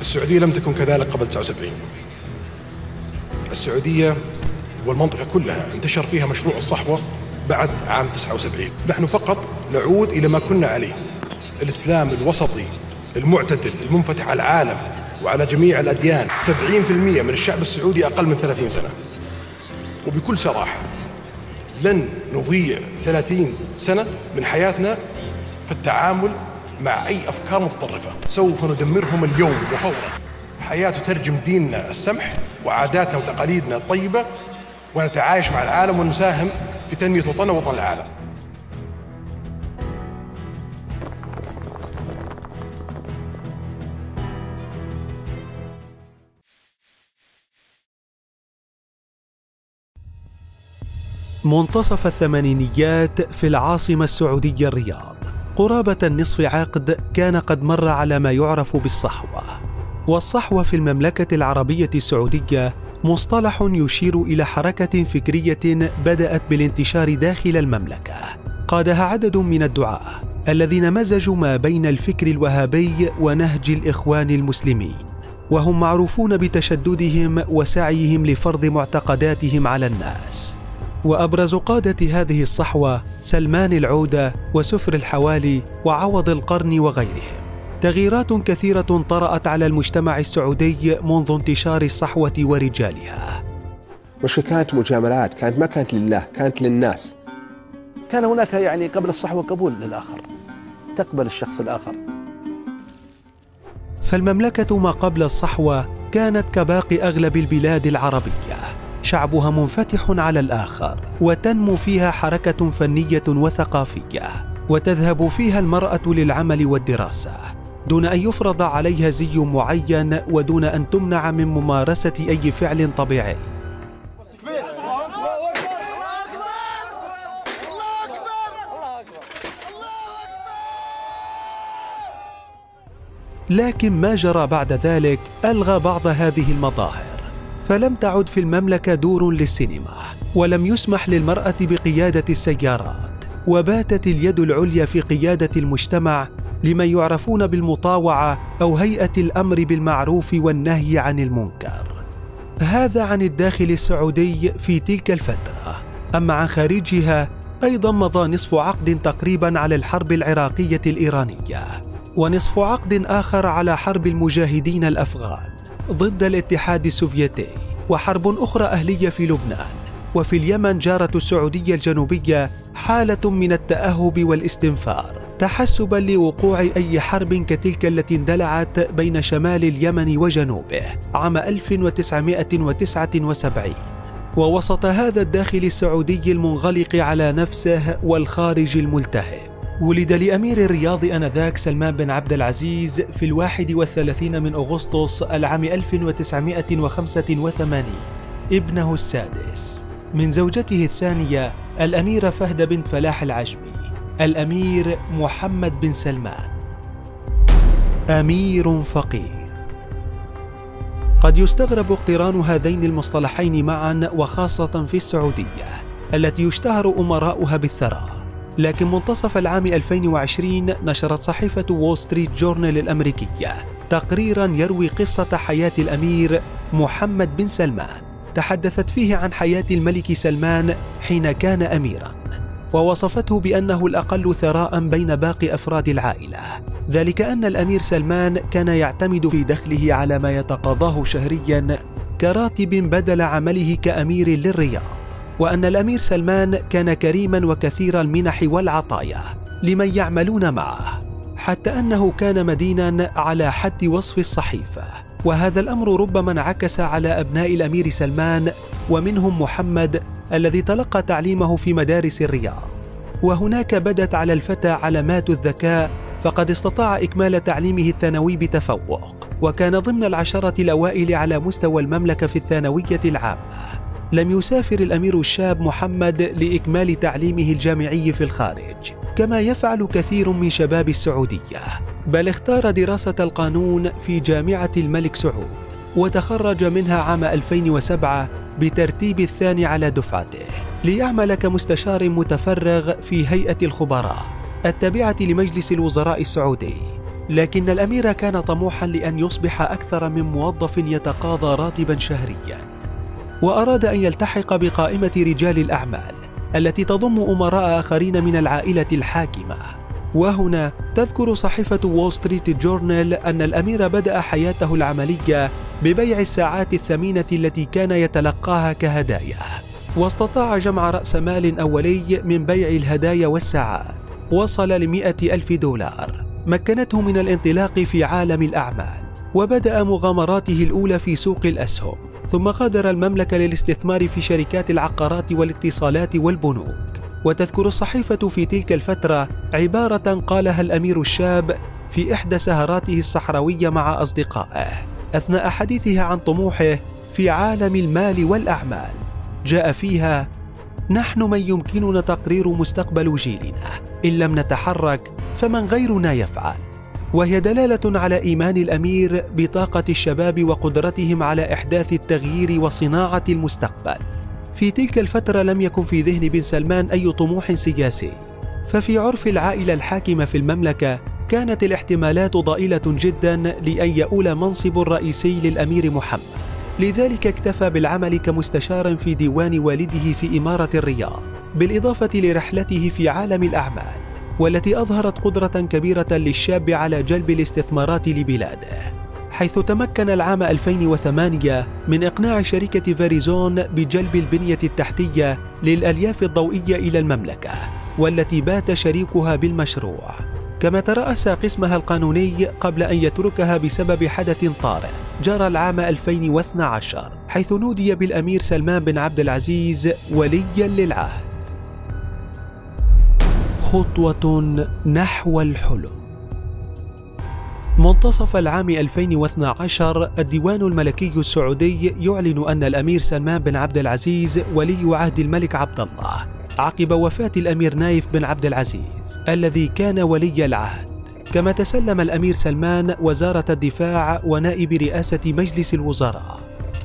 السعودية لم تكن كذلك قبل 79. السعودية والمنطقة كلها انتشر فيها مشروع الصحوة بعد عام 79. نحن فقط نعود إلى ما كنا عليه، الإسلام الوسطي المعتدل المنفتح على العالم وعلى جميع الأديان. 70% من الشعب السعودي أقل من 30 سنة، وبكل صراحة لن نضيع 30 سنة من حياتنا في التعامل مع أي أفكار متطرفة. سوف ندمرهم اليوم وفورا. حياة تترجم ديننا السمح وعاداتنا وتقاليدنا الطيبة، ونتعايش مع العالم ونساهم في تنمية وطننا ووطن العالم. منتصف الثمانينيات في العاصمة السعودية الرياض، قرابة النصف عقد كان قد مر على ما يعرف بالصحوة. والصحوة في المملكة العربية السعودية مصطلح يشير إلى حركة فكرية بدأت بالانتشار داخل المملكة، قادها عدد من الدعاة الذين مزجوا ما بين الفكر الوهابي ونهج الإخوان المسلمين، وهم معروفون بتشددهم وسعيهم لفرض معتقداتهم على الناس. وأبرز قادة هذه الصحوة سلمان العودة وسفر الحوالي وعوض القرن وغيرهم. تغييرات كثيرة طرأت على المجتمع السعودي منذ انتشار الصحوة ورجالها. مش كانت مجاملات، ما كانت لله، كانت للناس. كان هناك قبل الصحوة قبول للآخر، تقبل الشخص الآخر. فالمملكة ما قبل الصحوة كانت كباقي أغلب البلاد العربية، شعبها منفتح على الآخر، وتنمو فيها حركة فنية وثقافية، وتذهب فيها المرأة للعمل والدراسة دون أن يفرض عليها زي معين، ودون أن تمنع من ممارسة أي فعل طبيعي. لكن ما جرى بعد ذلك ألغى بعض هذه المظاهر، فلم تعد في المملكة دور للسينما، ولم يسمح للمرأة بقيادة السيارات، وباتت اليد العليا في قيادة المجتمع لمن يعرفون بالمطاوعة أو هيئة الأمر بالمعروف والنهي عن المنكر. هذا عن الداخل السعودي في تلك الفترة. أما عن خارجها أيضا مضى نصف عقد تقريبا على الحرب العراقية الإيرانية، ونصف عقد آخر على حرب المجاهدين الأفغان ضد الاتحاد السوفيتي، وحرب أخرى أهلية في لبنان. وفي اليمن جارة السعودية الجنوبية حالة من التأهب والاستنفار، تحسبا لوقوع أي حرب كتلك التي اندلعت بين شمال اليمن وجنوبه عام 1979. ووسط هذا الداخل السعودي المنغلق على نفسه والخارج الملتهب، ولد لأمير الرياض آنذاك سلمان بن عبد العزيز في 31 من أغسطس العام 1985 ابنه السادس من زوجته الثانية الأميرة فهد بنت فلاح العجمي، الأمير محمد بن سلمان. أمير فقير. قد يستغرب اقتران هذين المصطلحين معا، وخاصة في السعودية التي يشتهر أمراؤها بالثراء. لكن منتصف العام 2020 نشرت صحيفة وول ستريت جورنال الأمريكية تقريرا يروي قصة حياة الأمير محمد بن سلمان، تحدثت فيه عن حياة الملك سلمان حين كان أميرا، ووصفته بأنه الأقل ثراء بين باقي أفراد العائلة، ذلك أن الأمير سلمان كان يعتمد في دخله على ما يتقاضاه شهريا كراتب بدل عمله كأمير للرياض، وأن الأمير سلمان كان كريما وكثير المنح والعطايا لمن يعملون معه، حتى أنه كان مدينا على حد وصف الصحيفة. وهذا الأمر ربما انعكس على أبناء الأمير سلمان، ومنهم محمد الذي تلقى تعليمه في مدارس الرياض. وهناك بدت على الفتى علامات الذكاء، فقد استطاع إكمال تعليمه الثانوي بتفوق، وكان ضمن العشرة الأوائل على مستوى المملكة في الثانوية العامة. لم يسافر الأمير الشاب محمد لإكمال تعليمه الجامعي في الخارج كما يفعل كثير من شباب السعودية، بل اختار دراسة القانون في جامعة الملك سعود، وتخرج منها عام 2007 بترتيب الثاني على دفعته، ليعمل كمستشار متفرغ في هيئة الخبراء التابعة لمجلس الوزراء السعودي. لكن الأمير كان طموحا لأن يصبح أكثر من موظف يتقاضى راتبا شهريا، وأراد أن يلتحق بقائمة رجال الأعمال التي تضم أمراء آخرين من العائلة الحاكمة. وهنا تذكر صحيفة وول ستريت جورنال أن الأمير بدأ حياته العملية ببيع الساعات الثمينة التي كان يتلقاها كهدايا، واستطاع جمع رأس مال أولي من بيع الهدايا والساعات وصل ل$100,000 مكنته من الانطلاق في عالم الأعمال، وبدأ مغامراته الأولى في سوق الأسهم، ثم غادر المملكة للاستثمار في شركات العقارات والاتصالات والبنوك. وتذكر الصحيفة في تلك الفترة عبارة قالها الأمير الشاب في إحدى سهراته الصحراوية مع أصدقائه أثناء حديثه عن طموحه في عالم المال والأعمال، جاء فيها: نحن من يمكننا تقرير مستقبل جيلنا، إن لم نتحرك فمن غيرنا يفعل. وهي دلالة على إيمان الأمير بطاقة الشباب وقدرتهم على إحداث التغيير وصناعة المستقبل. في تلك الفترة لم يكن في ذهن بن سلمان أي طموح سياسي، ففي عرف العائلة الحاكمة في المملكة كانت الاحتمالات ضئيلة جدا لأن يؤول منصب الرئيسي للأمير محمد، لذلك اكتفى بالعمل كمستشار في ديوان والده في إمارة الرياض، بالإضافة لرحلته في عالم الأعمال والتي أظهرت قدرة كبيرة للشاب على جلب الاستثمارات لبلاده، حيث تمكن العام 2008 من إقناع شركة فيريزون بجلب البنية التحتية للألياف الضوئية إلى المملكة، والتي بات شريكها بالمشروع، كما ترأس قسمها القانوني قبل أن يتركها بسبب حدث طارئ جرى العام 2012، حيث نودي بالأمير سلمان بن عبد العزيز وليا للعهد. خطوة نحو الحلم. منتصف العام 2012 الديوان الملكي السعودي يعلن أن الأمير سلمان بن عبد العزيز ولي عهد الملك عبد الله عقب وفاة الأمير نايف بن عبد العزيز الذي كان ولي العهد. كما تسلم الأمير سلمان وزارة الدفاع ونائب رئاسة مجلس الوزراء.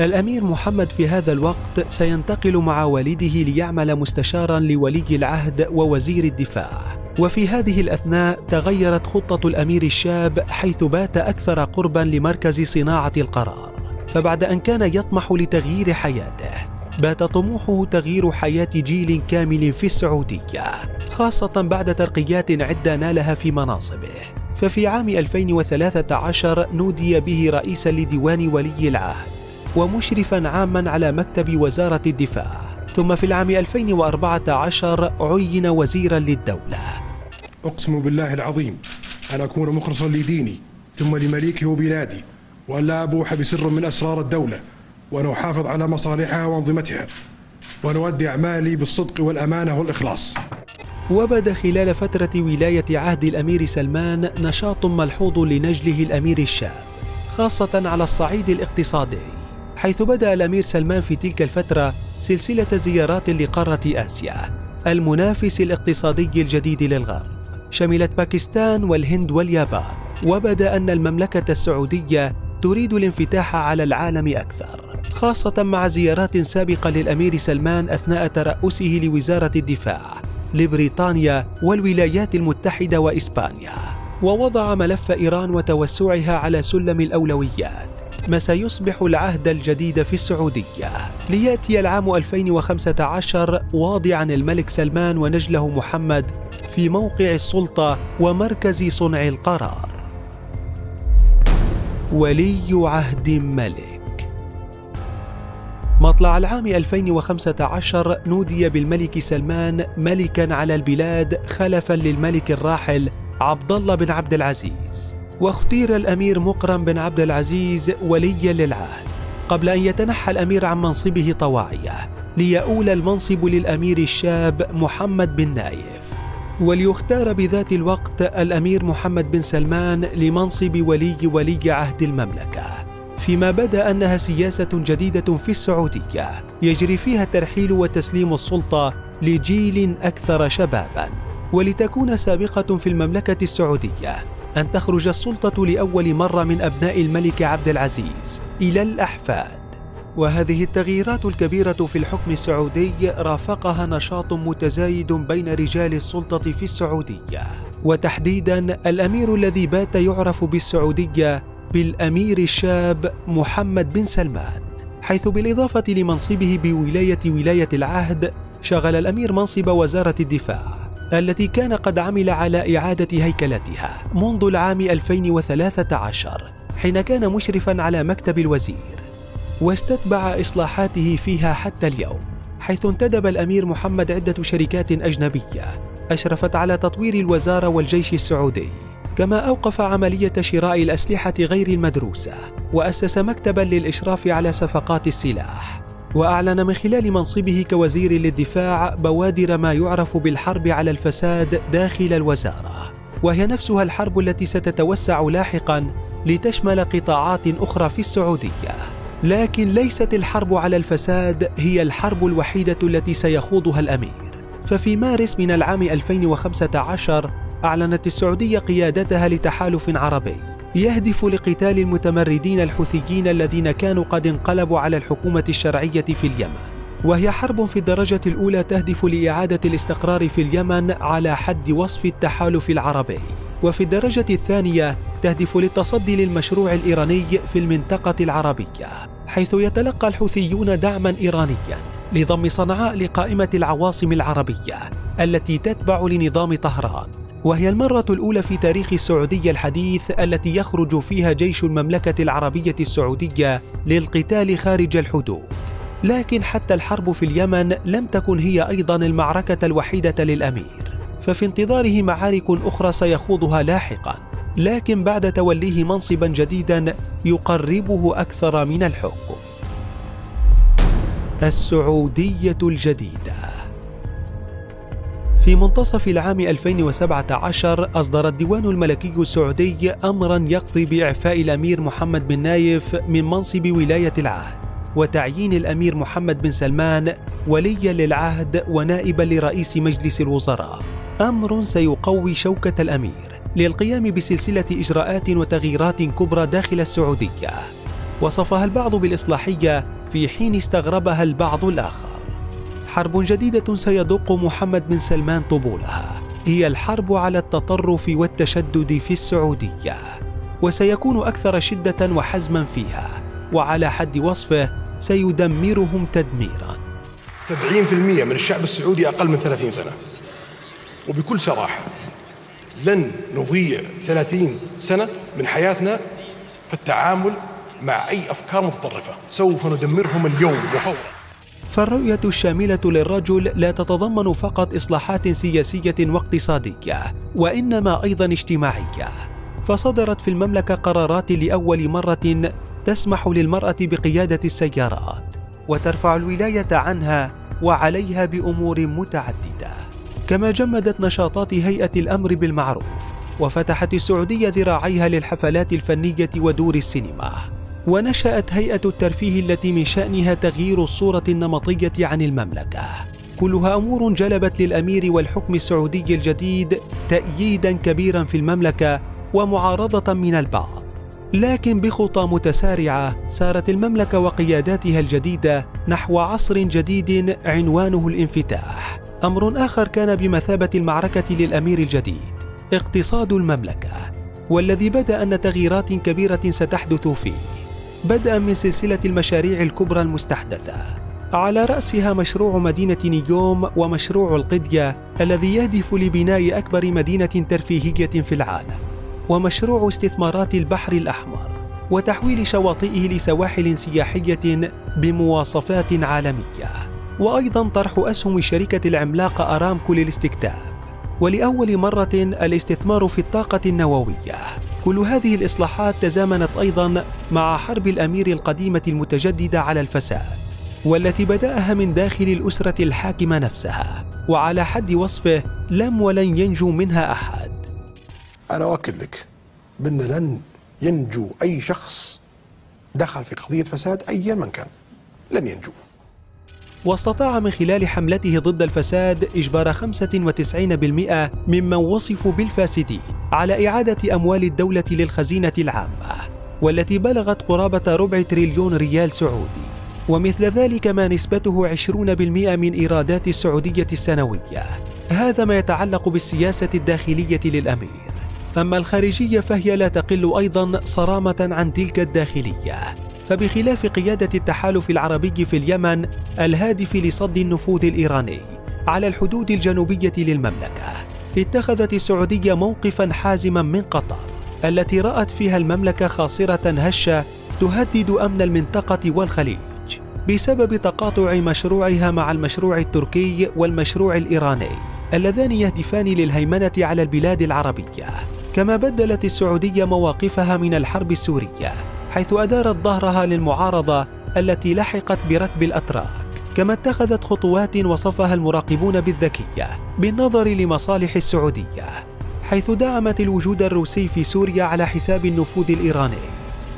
الأمير محمد في هذا الوقت سينتقل مع والده ليعمل مستشارا لولي العهد ووزير الدفاع. وفي هذه الأثناء تغيرت خطة الأمير الشاب، حيث بات أكثر قربا لمركز صناعة القرار. فبعد أن كان يطمح لتغيير حياته، بات طموحه تغيير حياة جيل كامل في السعودية، خاصة بعد ترقيات عدة نالها في مناصبه. ففي عام 2013 نودي به رئيسا لديوان ولي العهد ومشرفا عاما على مكتب وزارة الدفاع، ثم في العام 2014 عين وزيرا للدولة. أقسم بالله العظيم أن أكون مخلصا لديني ثم لمليكي وبلادي، وأن لا أبوح بسر من أسرار الدولة، وأن أحافظ على مصالحها وأنظمتها، وأن أؤدي أعمالي بالصدق والأمانة والإخلاص. وبدا خلال فترة ولاية عهد الأمير سلمان نشاط ملحوظ لنجله الأمير الشاب، خاصة على الصعيد الاقتصادي، حيث بدأ الأمير سلمان في تلك الفترة سلسلة زيارات لقارة آسيا المنافس الاقتصادي الجديد للغرب، شملت باكستان والهند واليابان. وبدا أن المملكة السعودية تريد الانفتاح على العالم أكثر، خاصة مع زيارات سابقة للأمير سلمان أثناء ترأسه لوزارة الدفاع لبريطانيا والولايات المتحدة وإسبانيا، ووضع ملف إيران وتوسعها على سلم الأولويات، ما سيصبح العهد الجديد في السعودية. ليأتي العام 2015 واضعا الملك سلمان ونجله محمد في موقع السلطة ومركز صنع القرار. ولي عهد ملك. مطلع العام 2015 نودي بالملك سلمان ملكا على البلاد خلفا للملك الراحل عبد الله بن عبد العزيز، واختير الأمير مقرن بن عبد العزيز وليا للعهد قبل أن يتنحى الأمير عن منصبه طواعية ليؤول المنصب للأمير الشاب محمد بن نايف، وليختار بذات الوقت الأمير محمد بن سلمان لمنصب ولي عهد المملكة، فيما بدا أنها سياسة جديدة في السعودية يجري فيها ترحيل وتسليم السلطة لجيل أكثر شبابا، ولتكون سابقة في المملكة السعودية أن تخرج السلطة لأول مرة من أبناء الملك عبد العزيز إلى الأحفاد. وهذه التغييرات الكبيرة في الحكم السعودي رافقها نشاط متزايد بين رجال السلطة في السعودية، وتحديدا الأمير الذي بات يعرف بالسعودية بالأمير الشاب محمد بن سلمان، حيث بالإضافة لمنصبه ولاية العهد شغل الأمير منصب وزارة الدفاع التي كان قد عمل على إعادة هيكلتها منذ العام 2013 حين كان مشرفا على مكتب الوزير، واستتبع إصلاحاته فيها حتى اليوم، حيث انتدب الأمير محمد عدة شركات أجنبية أشرفت على تطوير الوزارة والجيش السعودي، كما أوقف عملية شراء الأسلحة غير المدروسة، وأسس مكتبا للإشراف على صفقات السلاح، وأعلن من خلال منصبه كوزير للدفاع بوادر ما يعرف بالحرب على الفساد داخل الوزارة، وهي نفسها الحرب التي ستتوسع لاحقا لتشمل قطاعات أخرى في السعودية. لكن ليست الحرب على الفساد هي الحرب الوحيدة التي سيخوضها الأمير، ففي مارس من العام 2015 أعلنت السعودية قيادتها لتحالف عربي يهدف لقتال المتمردين الحوثيين الذين كانوا قد انقلبوا على الحكومة الشرعية في اليمن، وهي حرب في الدرجة الأولى تهدف لإعادة الاستقرار في اليمن على حد وصف التحالف العربي، وفي الدرجة الثانية تهدف للتصدي للمشروع الإيراني في المنطقة العربية، حيث يتلقى الحوثيون دعما إيرانيا لضم صنعاء لقائمة العواصم العربية التي تتبع لنظام طهران، وهي المرة الأولى في تاريخ السعودية الحديث التي يخرج فيها جيش المملكة العربية السعودية للقتال خارج الحدود. لكن حتى الحرب في اليمن لم تكن هي أيضا المعركة الوحيدة للأمير، ففي انتظاره معارك أخرى سيخوضها لاحقا، لكن بعد توليه منصبا جديدا يقربه أكثر من الحكم. السعودية الجديدة. في منتصف العام 2017 أصدر الديوان الملكي السعودي أمرا يقضي بإعفاء الأمير محمد بن نايف من منصب ولاية العهد، وتعيين الأمير محمد بن سلمان وليا للعهد ونائبا لرئيس مجلس الوزراء، أمر سيقوي شوكة الأمير للقيام بسلسلة إجراءات وتغييرات كبرى داخل السعودية، وصفها البعض بالإصلاحية في حين استغربها البعض الآخر. حرب جديدة سيدق محمد بن سلمان طبولها، هي الحرب على التطرف والتشدد في السعودية، وسيكون أكثر شدة وحزما فيها، وعلى حد وصفه سيدمرهم تدميرا. 70% من الشعب السعودي أقل من 30 سنة، وبكل صراحة لن نضيع 30 سنة من حياتنا في التعامل مع أي أفكار متطرفة، سوف ندمرهم اليوم وفورا. فالرؤية الشاملة للرجل لا تتضمن فقط إصلاحات سياسية واقتصادية، وإنما أيضا اجتماعية، فصدرت في المملكة قرارات لأول مرة تسمح للمرأة بقيادة السيارات، وترفع الولاية عنها وعليها بأمور متعددة. كما جمدت نشاطات هيئة الأمر بالمعروف، وفتحت السعودية ذراعيها للحفلات الفنية ودور السينما، ونشأت هيئة الترفيه التي من شأنها تغيير الصورة النمطية عن المملكة. كلها أمور جلبت للأمير والحكم السعودي الجديد تأييدا كبيرا في المملكة ومعارضة من البعض، لكن بخطى متسارعة سارت المملكة وقياداتها الجديدة نحو عصر جديد عنوانه الانفتاح. أمر آخر كان بمثابة المعركة للأمير الجديد اقتصاد المملكة، والذي بدأ أن تغييرات كبيرة ستحدث فيه، بدءا من سلسلة المشاريع الكبرى المستحدثة، على رأسها مشروع مدينة نيوم ومشروع القدية الذي يهدف لبناء أكبر مدينة ترفيهية في العالم، ومشروع استثمارات البحر الأحمر وتحويل شواطئه لسواحل سياحية بمواصفات عالمية، وأيضا طرح أسهم الشركة العملاقة أرامكو للاستكتاب، ولأول مرة الاستثمار في الطاقة النووية. كل هذه الإصلاحات تزامنت أيضا مع حرب الأمير القديمة المتجددة على الفساد، والتي بدأها من داخل الأسرة الحاكمة نفسها، وعلى حد وصفه لم ولن ينجو منها أحد. أنا أؤكد لك بأن لن ينجو أي شخص دخل في قضية فساد أيا من كان، لن ينجو. واستطاع من خلال حملته ضد الفساد إجبار 95% ممن وصفوا بالفاسدين على إعادة أموال الدولة للخزينة العامة، والتي بلغت قرابة 250 مليون ريال سعودي، ومثل ذلك ما نسبته 20% من إيرادات السعودية السنوية. هذا ما يتعلق بالسياسة الداخلية للأمير. أما الخارجية فهي لا تقل أيضا صرامة عن تلك الداخلية، فبخلاف قيادة التحالف العربي في اليمن الهادف لصد النفوذ الإيراني على الحدود الجنوبية للمملكة، اتخذت السعودية موقفا حازما من قطر التي رأت فيها المملكة خاصرة هشة تهدد أمن المنطقة والخليج بسبب تقاطع مشروعها مع المشروع التركي والمشروع الإيراني اللذان يهدفان للهيمنة على البلاد العربية. كما بدلت السعودية مواقفها من الحرب السورية، حيث أدارت ظهرها للمعارضة التي لحقت بركب الأتراك. كما اتخذت خطوات وصفها المراقبون بالذكية بالنظر لمصالح السعودية، حيث دعمت الوجود الروسي في سوريا على حساب النفوذ الإيراني.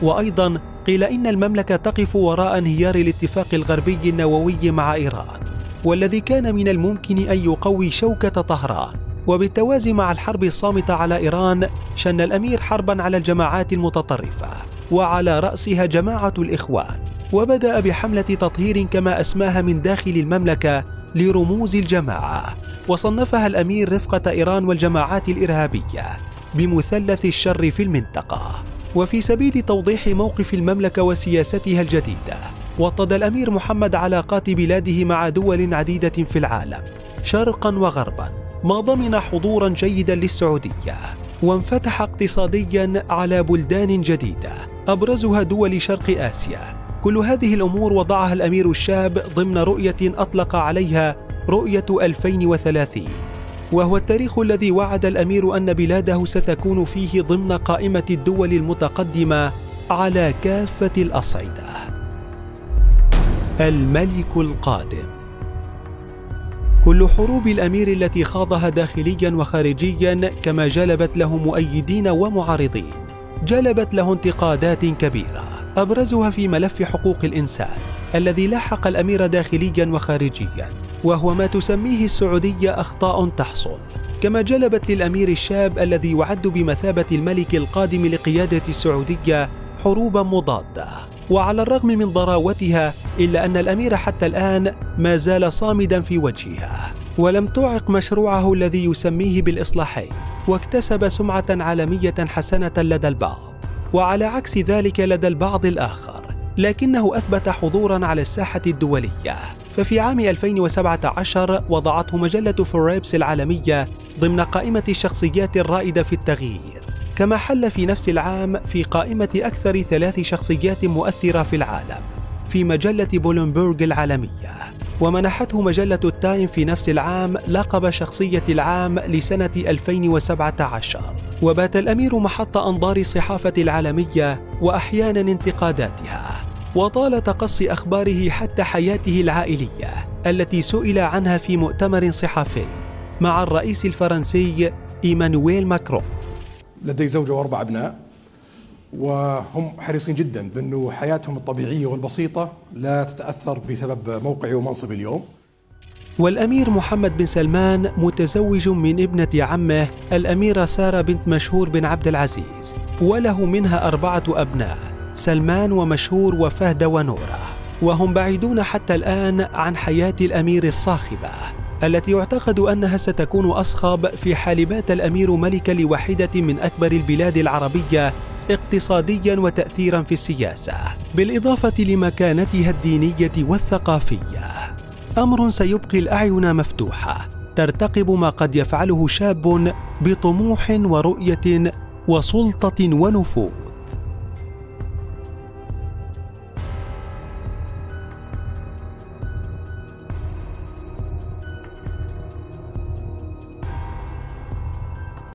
وأيضا قيل إن المملكة تقف وراء انهيار الاتفاق الغربي النووي مع إيران، والذي كان من الممكن أن يقوي شوكة طهران. وبالتوازي مع الحرب الصامتة على إيران، شن الأمير حربا على الجماعات المتطرفة وعلى رأسها جماعة الإخوان، وبدأ بحملة تطهير كما أسماها من داخل المملكة لرموز الجماعة، وصنفها الأمير رفقة إيران والجماعات الإرهابية بمثلث الشر في المنطقة. وفي سبيل توضيح موقف المملكة وسياستها الجديدة، وطد الأمير محمد علاقات بلاده مع دول عديدة في العالم شرقا وغربا، ما ضمن حضورا جيدا للسعودية، وانفتح اقتصاديا على بلدان جديدة أبرزها دول شرق آسيا. كل هذه الأمور وضعها الأمير الشاب ضمن رؤية أطلق عليها رؤية 2030، وهو التاريخ الذي وعد الأمير أن بلاده ستكون فيه ضمن قائمة الدول المتقدمة على كافة الأصعدة. الملك القادم. كل حروب الأمير التي خاضها داخليا وخارجيا، كما جلبت له مؤيدين ومعارضين، جلبت له انتقادات كبيرة، أبرزها في ملف حقوق الإنسان الذي لاحق الأمير داخليا وخارجيا، وهو ما تسميه السعودية أخطاء تحصل. كما جلبت للأمير الشاب الذي يعد بمثابة الملك القادم لقيادة السعودية حروبا مضادة، وعلى الرغم من ضراوتها إلا أن الأمير حتى الآن ما زال صامدا في وجهها، ولم تعق مشروعه الذي يسميه بالإصلاحين، واكتسب سمعة عالمية حسنة لدى البعض، وعلى عكس ذلك لدى البعض الآخر لكنه أثبت حضورا على الساحة الدولية. ففي عام 2017 وضعته مجلة فوربس العالمية ضمن قائمة الشخصيات الرائدة في التغيير، كما حل في نفس العام في قائمة أكثر 3 شخصيات مؤثرة في العالم في مجلة بولومبورغ العالمية. ومنحته مجلة التايم في نفس العام لقب شخصية العام لسنة 2017. وبات الأمير محط أنظار الصحافة العالمية وأحيانا انتقاداتها، وطال تقصي أخباره حتى حياته العائلية التي سئل عنها في مؤتمر صحفي مع الرئيس الفرنسي إيمانويل ماكرون. لدي زوجة و4 أبناء، وهم حريصين جدا بأنه حياتهم الطبيعية والبسيطة لا تتأثر بسبب موقعي ومنصبي اليوم. والأمير محمد بن سلمان متزوج من ابنة عمه الأميرة سارة بنت مشهور بن عبد العزيز، وله منها 4 أبناء، سلمان ومشهور وفهد ونورة، وهم بعيدون حتى الآن عن حياة الأمير الصاخبة التي يعتقد أنها ستكون أصخب في حال بات الأمير ملكا لواحدة من أكبر البلاد العربية اقتصاديا وتأثيرا في السياسة، بالإضافة لمكانتها الدينية والثقافية. أمر سيبقي الأعين مفتوحة ترتقب ما قد يفعله شاب بطموح ورؤية وسلطة ونفوذ.